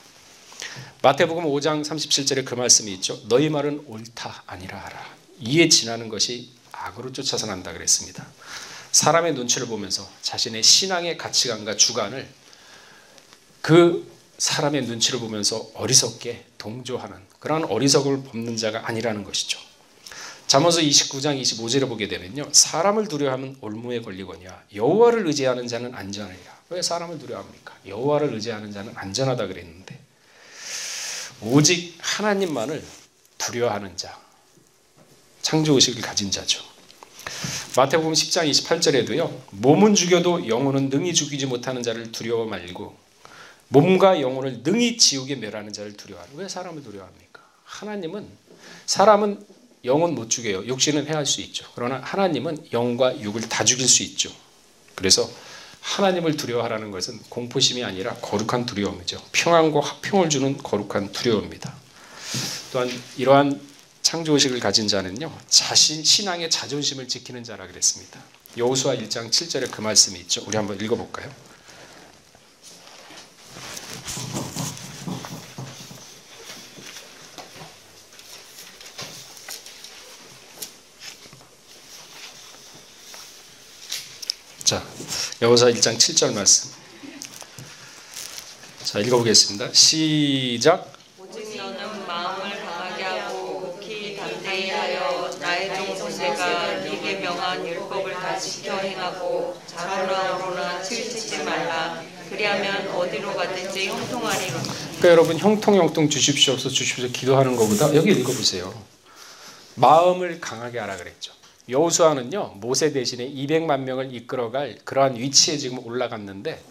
마태복음 5장 37절에 그 말씀이 있죠. 너희 말은 옳다 아니라 하라. 이에 지나는 것이 악으로 쫓아서 난다 그랬습니다. 사람의 눈치를 보면서 자신의 신앙의 가치관과 주관을 그 사람의 눈치를 보면서 어리석게 동조하는 그런 어리석음을 범는 자가 아니라는 것이죠. 잠언서 29장 25절에 보게 되면요, 사람을 두려워하면 올무에 걸리거니와 여호와를 의지하는 자는 안전하리라. 왜 사람을 두려워합니까? 여호와를 의지하는 자는 안전하다 그랬는데 오직 하나님만을 두려워하는 자, 창조의식을 가진 자죠. 마태복음 10장 28절에도요, 몸은 죽여도 영혼은 능히 죽이지 못하는 자를 두려워 말고 몸과 영혼을 능히 지옥에 멸하는 자를 두려워하라. 왜 사람을 두려워합니까? 사람은 영은 못 죽여요. 육신은 해할 수 있죠. 그러나 하나님은 영과 육을 다 죽일 수 있죠. 그래서 하나님을 두려워하라는 것은 공포심이 아니라 거룩한 두려움이죠. 평안과 화평을 주는 거룩한 두려움입니다. 또한 이러한 창조의식을 가진 자는요, 신앙의 자존심을 지키는 자라 그랬습니다. 여호수아 1장 7절에 그 말씀이 있죠. 우리 한번 읽어볼까요? 자, 여호수아 1장 7절 말씀. 자, 읽어보겠습니다. 시작. 오직 너는 마음을 강하게 하고 극히 담대히 하여 나의 종 모세가 네게 명한 율법을 다 지켜 행하고 자로나 우로나 치우치지 말라. 그리하면 어디로 가든지 형통하리로다. 그러니까 여러분, 형통 주십시옵소서 기도하는 것보다 여기 읽어보세요. 마음을 강하게 하라 그랬죠. 여호수아는요, 모세 대신에 200만 명을 이끌어갈 그러한 위치에 지금 올라갔는데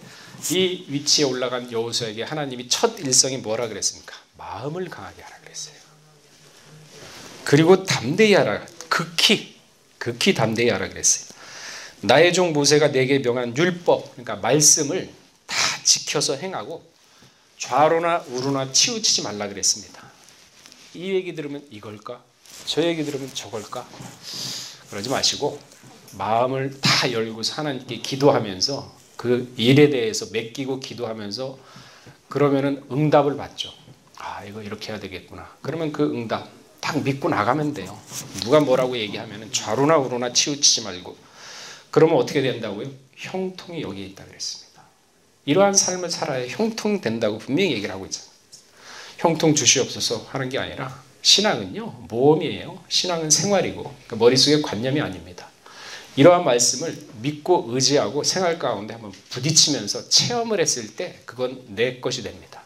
이 위치에 올라간 여호수아에게 하나님이 첫 일성이 뭐라 그랬습니까? 마음을 강하게 하라 그랬어요. 그리고 담대히 하라, 극히 담대히 하라 그랬어요. 나의 종 모세가 내게 명한 율법, 그러니까 말씀을 다 지켜서 행하고 좌로나 우로나 치우치지 말라 그랬습니다. 이 얘기 들으면 이걸까? 저 얘기 들으면 저걸까? 그러지 마시고 마음을 다 열고서 하나님께 기도하면서 그 일에 대해서 맡기고 기도하면서 그러면은 응답을 받죠. 아, 이거 이렇게 해야 되겠구나. 그러면 그 응답 딱 믿고 나가면 돼요. 누가 뭐라고 얘기하면은 좌로나 우로나 치우치지 말고. 그러면 어떻게 된다고요? 형통이 여기에 있다 그랬습니다. 이러한 삶을 살아야 형통 된다고 분명히 얘기를 하고 있잖아요. 형통 주시옵소서 하는 게 아니라 신앙은요, 모험이에요. 신앙은 생활이고 그러니까 머릿속에 관념이 아닙니다. 이러한 말씀을 믿고 의지하고 생활 가운데 한번 부딪히면서 체험을 했을 때 그건 내 것이 됩니다.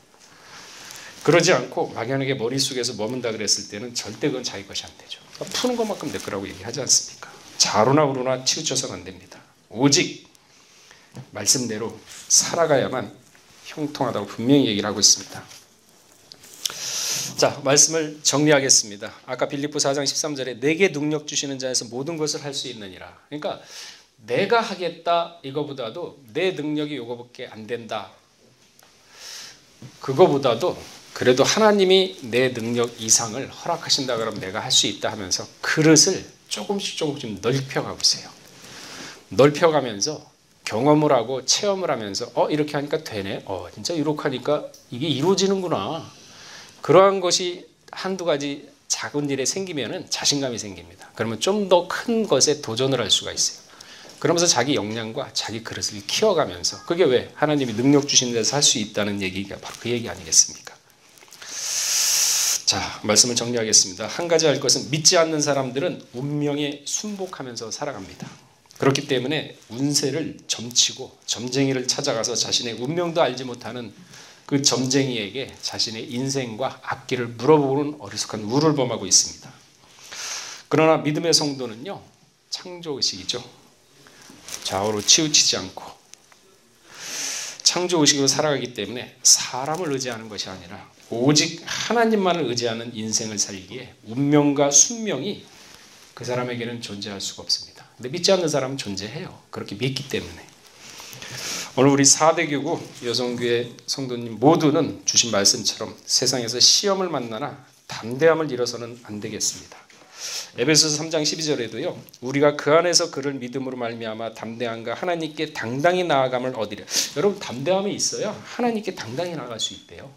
그러지 않고 막연하게 머릿속에서 머문다 그랬을 때는 절대 그건 자기 것이 안 되죠. 그러니까 푸는 것만큼 내 거라고 얘기하지 않습니까? 좌로나 우로나 치우쳐서는 안 됩니다. 오직 말씀대로 살아가야만 형통하다고 분명히 얘기를 하고 있습니다. 자, 말씀을 정리하겠습니다. 아까 빌립보 4장 13절에 내게 능력 주시는 자에서 모든 것을 할 수 있느니라. 그러니까 내가 하겠다 이거보다도 내 능력이 요거밖에 안 된다. 그거보다도 그래도 하나님이 내 능력 이상을 허락하신다 그러면 내가 할 수 있다 하면서 그릇을 조금씩 넓혀가 보세요. 넓혀가면서 경험을 하고 체험을 하면서 이렇게 하니까 되네. 진짜 이렇게 하니까 이게 이루어지는구나. 그러한 것이 한두 가지 작은 일에 생기면은 자신감이 생깁니다. 그러면 좀 더 큰 것에 도전을 할 수가 있어요. 그러면서 자기 역량과 자기 그릇을 키워가면서 그게 왜 하나님이 능력 주신 데서 할 수 있다는 얘기가 바로 그 얘기 아니겠습니까? 자, 말씀을 정리하겠습니다. 한 가지 알 것은 믿지 않는 사람들은 운명에 순복하면서 살아갑니다. 그렇기 때문에 운세를 점치고 점쟁이를 찾아가서 자신의 운명도 알지 못하는 그 점쟁이에게 자신의 인생과 앞길을 물어보는 어리석은 우를 범하고 있습니다. 그러나 믿음의 성도는요, 창조의식이죠. 좌우로 치우치지 않고 창조의식으로 살아가기 때문에 사람을 의지하는 것이 아니라 오직 하나님만을 의지하는 인생을 살기에 운명과 순명이 그 사람에게는 존재할 수가 없습니다. 근데 믿지 않는 사람은 존재해요. 그렇게 믿기 때문에. 오늘 우리 4대 교구 여성교회 성도님 모두는 주신 말씀처럼 세상에서 시험을 만나나 담대함을 잃어서는 안 되겠습니다. 에베소서 3장 12절에도요. 우리가 그 안에서 그를 믿음으로 말미암아 담대함과 하나님께 당당히 나아감을 얻으려. 여러분 담대함이 있어야 하나님께 당당히 나아갈 수 있대요.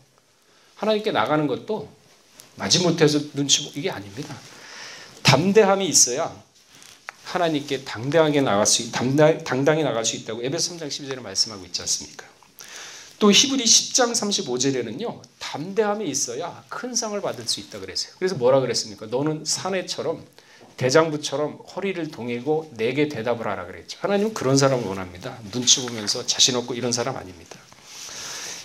하나님께 나가는 것도 마지못해서 눈치 보기 이게 아닙니다. 담대함이 있어야 하나님께 당당히 나갈 수 있다고 에베소 3장 12절에 말씀하고 있지 않습니까? 또 히브리 10장 35절에는요. 담대함이 있어야 큰 상을 받을 수 있다 그랬어요. 그래서 뭐라 그랬습니까? 너는 사내처럼 대장부처럼 허리를 동이고 내게 대답을 하라 그랬죠. 하나님은 그런 사람을 원합니다. 눈치 보면서 자신 없고 이런 사람 아닙니다.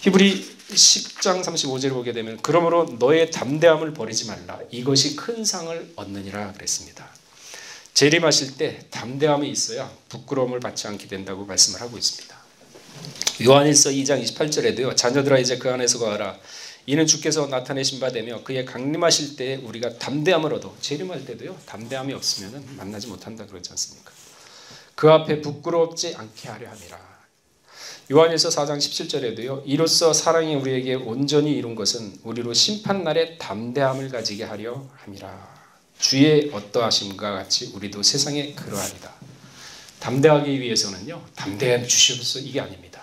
히브리 10장 35절을 보게 되면 그러므로 너의 담대함을 버리지 말라. 이것이 큰 상을 얻느니라 그랬습니다. 재림하실 때 담대함이 있어야 부끄러움을 받지 않게 된다고 말씀을 하고 있습니다. 요한일서 2장 28절에도요. 자녀들아 이제 그 안에서 거하라. 이는 주께서 나타내신 바 되며 그의 강림하실 때 우리가 담대함을 얻어. 재림할 때도요. 담대함이 없으면 만나지 못한다 그러지 않습니까? 그 앞에 부끄럽지 않게 하려 함이라. 요한일서 4장 17절에도요. 이로써 사랑이 우리에게 온전히 이룬 것은 우리로 심판날에 담대함을 가지게 하려 함이라. 주의 어떠하심과 같이 우리도 세상에 그러하리다. 담대하기 위해서는요. 담대해 주시옵소서 이게 아닙니다.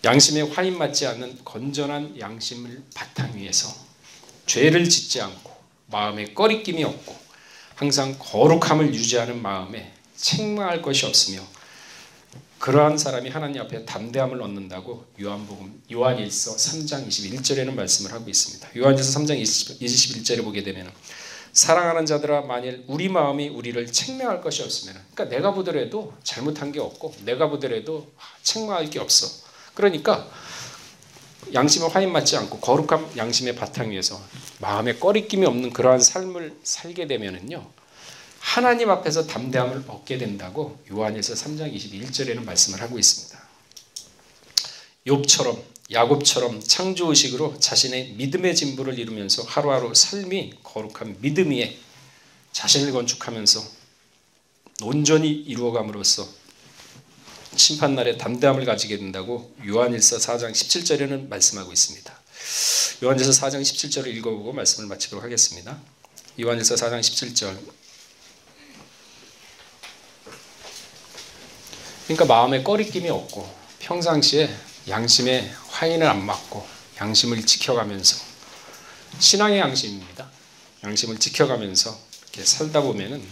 양심에 화인 맞지 않는 건전한 양심을 바탕 위에서 죄를 짓지 않고 마음에 꺼리낌이 없고 항상 거룩함을 유지하는 마음에 책망할 것이 없으며 그러한 사람이 하나님 앞에 담대함을 얻는다고 요한일서 3장 21절에는 말씀을 하고 있습니다. 요한일서 3장 21절에 보게 되면 사랑하는 자들아 만일 우리 마음이 우리를 책망할 것이 없으면 그러니까 내가 보더라도 잘못한 게 없고 내가 보더라도 책망할 게 없어. 그러니까 양심에 화인 맞지 않고 거룩한 양심의 바탕 위에서 마음에 꺼리낌이 없는 그러한 삶을 살게 되면은요. 하나님 앞에서 담대함을 얻게 된다고 요한일서 3장 21절에는 말씀을 하고 있습니다. 욥처럼 야곱처럼 창조의식으로 자신의 믿음의 진보를 이루면서 하루하루 삶이 거룩한 믿음 위에 자신을 건축하면서 온전히 이루어감으로써 심판날에 담대함을 가지게 된다고 요한일서 4장 17절에는 말씀하고 있습니다. 요한일서 4장 17절을 읽어보고 말씀을 마치도록 하겠습니다. 요한일서 4장 17절. 그러니까 마음에 꺼리낌이 없고 평상시에 양심에 화인을 안 맞고 양심을 지켜가면서, 신앙의 양심입니다. 양심을 지켜가면서 이렇게 살다 보면은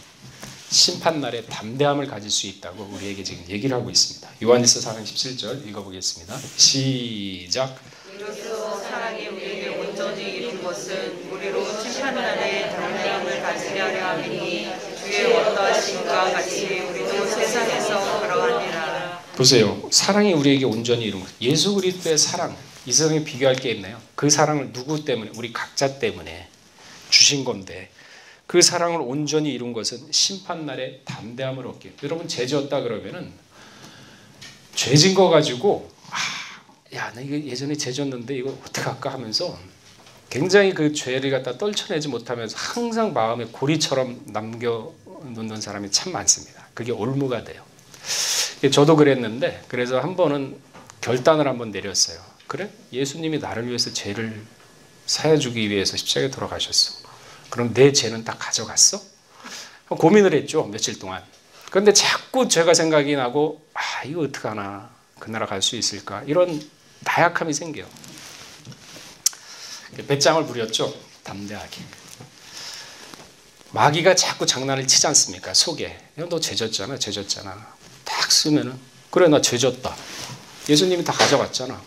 심판날에 담대함을 가질 수 있다고 우리에게 지금 얘기를 하고 있습니다. 요한일서 4장 17절 읽어보겠습니다. 시작. 이로써 사랑이 우리에게 온전히 이룬 것은 우리로 심판날에 담대함을 가지려 함이니 주의 어떠하심과 같이 우리도 세상에서 그러하니라. 보세요. 사랑이 우리에게 온전히 이룬 것. 예수 그리스도의 사랑, 이 세상에 비교할 게 있나요? 그 사랑을 누구 때문에? 우리 각자 때문에 주신 건데, 그 사랑을 온전히 이룬 것은 심판날에 담대함을 얻게. 여러분 죄 지었다 그러면은 죄 진 거 가지고 야, 나 이거 예전에 죄 졌는데 이거 어떡할까 하면서 굉장히 그 죄를 갖다 떨쳐내지 못하면서 항상 마음에 고리처럼 남겨놓는 사람이 참 많습니다. 그게 올무가 돼요. 저도 그랬는데, 그래서 한 번은 결단을 한번 내렸어요. 그래? 예수님이 나를 위해서 죄를 사해주기 위해서 십자가에 돌아가셨어. 그럼 내 죄는 다 가져갔어? 고민을 했죠, 며칠 동안. 그런데 자꾸 죄가 생각이 나고, 이거 어떡하나, 그 나라 갈 수 있을까, 이런 나약함이 생겨요. 배짱을 부렸죠, 담대하게. 마귀가 자꾸 장난을 치지 않습니까? 속에. 너 죄 졌잖아, 죄 졌잖아. 딱 쓰면은, 그래, 나 죄 졌다. 예수님이 다 가져갔잖아.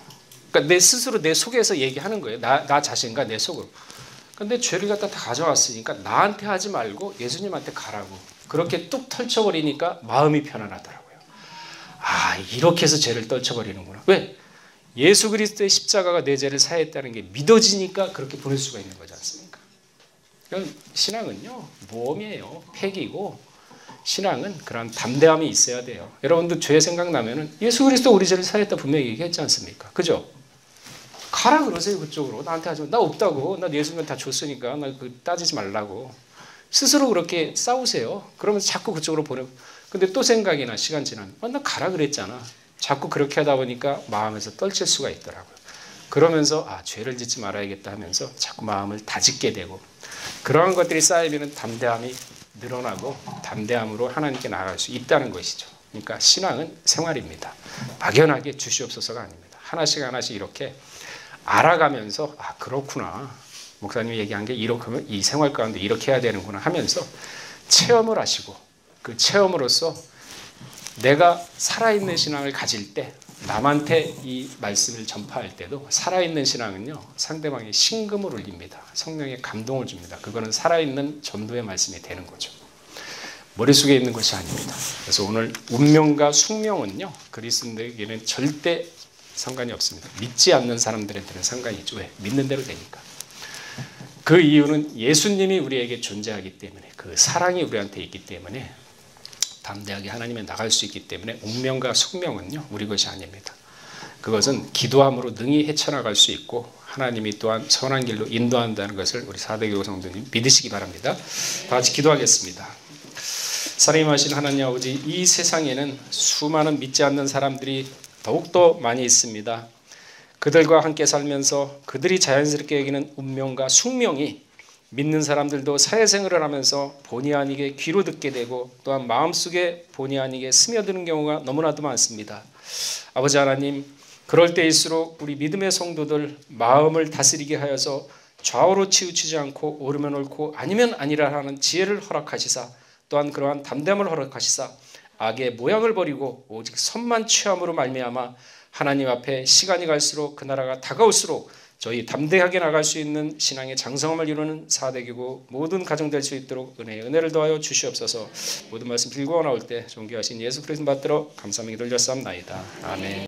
그러니까 내 스스로 내 속에서 얘기하는 거예요. 나 자신과 내 속으로. 근데 죄를 갖다 다 가져왔으니까 나한테 하지 말고 예수님한테 가라고. 그렇게 뚝 털쳐버리니까 마음이 편안하더라고요. 이렇게 해서 죄를 떨쳐버리는구나. 왜? 예수 그리스도의 십자가가 내 죄를 사했다는 게 믿어지니까 그렇게 보낼 수가 있는 거지 않습니까? 신앙은요, 모험이에요. 팩이고, 신앙은 그런 담대함이 있어야 돼요. 여러분들 죄 생각나면은 예수 그리스도 우리 죄를 사했다 분명히 얘기했지 않습니까? 그죠? 가라 그러세요. 그쪽으로. 나한테 하지 마. 나 없다고. 나 예수님 다 줬으니까 나 따지지 말라고. 스스로 그렇게 싸우세요. 그러면서 자꾸 그쪽으로 보내고. 근데 또 생각이 나, 시간 지나면. 나 가라 그랬잖아. 자꾸 그렇게 하다 보니까 마음에서 떨칠 수가 있더라고요. 그러면서 죄를 짓지 말아야겠다 하면서 자꾸 마음을 다짓게 되고, 그러한 것들이 쌓이면 담대함이 늘어나고 담대함으로 하나님께 나아갈 수 있다는 것이죠. 그러니까 신앙은 생활입니다. 막연하게 주시옵소서가 아닙니다. 하나씩 하나씩 이렇게 알아가면서 그렇구나. 목사님이 얘기한 게 이렇게 하면 이 생활 가운데 이렇게 해야 되는구나 하면서 체험을 하시고, 그 체험으로써 내가 살아있는 신앙을 가질 때, 남한테 이 말씀을 전파할 때도 살아있는 신앙은요, 상대방의 심금을 울립니다. 성령의 감동을 줍니다. 그거는 살아있는 전도의 말씀이 되는 거죠. 머릿속에 있는 것이 아닙니다. 그래서 오늘 운명과 숙명은요, 그리스도인에게는 절대 상관이 없습니다. 믿지 않는 사람들한테는 상관이 있죠. 왜? 믿는 대로 되니까. 그 이유는 예수님이 우리에게 존재하기 때문에, 그 사랑이 우리한테 있기 때문에 담대하게 하나님에 나갈 수 있기 때문에 운명과 숙명은요, 우리 것이 아닙니다. 그것은 기도함으로 능히 헤쳐나갈 수 있고 하나님이 또한 선한 길로 인도한다는 것을 우리 사대교회 성도님 믿으시기 바랍니다. 다 같이 기도하겠습니다. 사랑하신 하나님 아버지, 이 세상에는 수많은 믿지 않는 사람들이 더욱더 많이 있습니다. 그들과 함께 살면서 그들이 자연스럽게 여기는 운명과 숙명이 믿는 사람들도 사회생활을 하면서 본의 아니게 귀로 듣게 되고 또한 마음속에 본의 아니게 스며드는 경우가 너무나도 많습니다. 아버지 하나님, 그럴 때일수록 우리 믿음의 성도들 마음을 다스리게 하여서 좌우로 치우치지 않고 옳으면 옳고 아니면 아니라 하는 지혜를 허락하시사, 또한 그러한 담대함을 허락하시사 악의 모양을 버리고 오직 선만 취함으로 말미암아 하나님 앞에 시간이 갈수록 그 나라가 다가올수록 저희 담대하게 나갈 수 있는 신앙의 장성함을 이루는 사대교구 모든 가정 될 수 있도록 은혜를 더하여 주시옵소서. 모든 말씀 빌고 나올 때 존귀하신 예수 그리스도 받들어 감사하며 기도를 드렸사옵나이다. 아멘.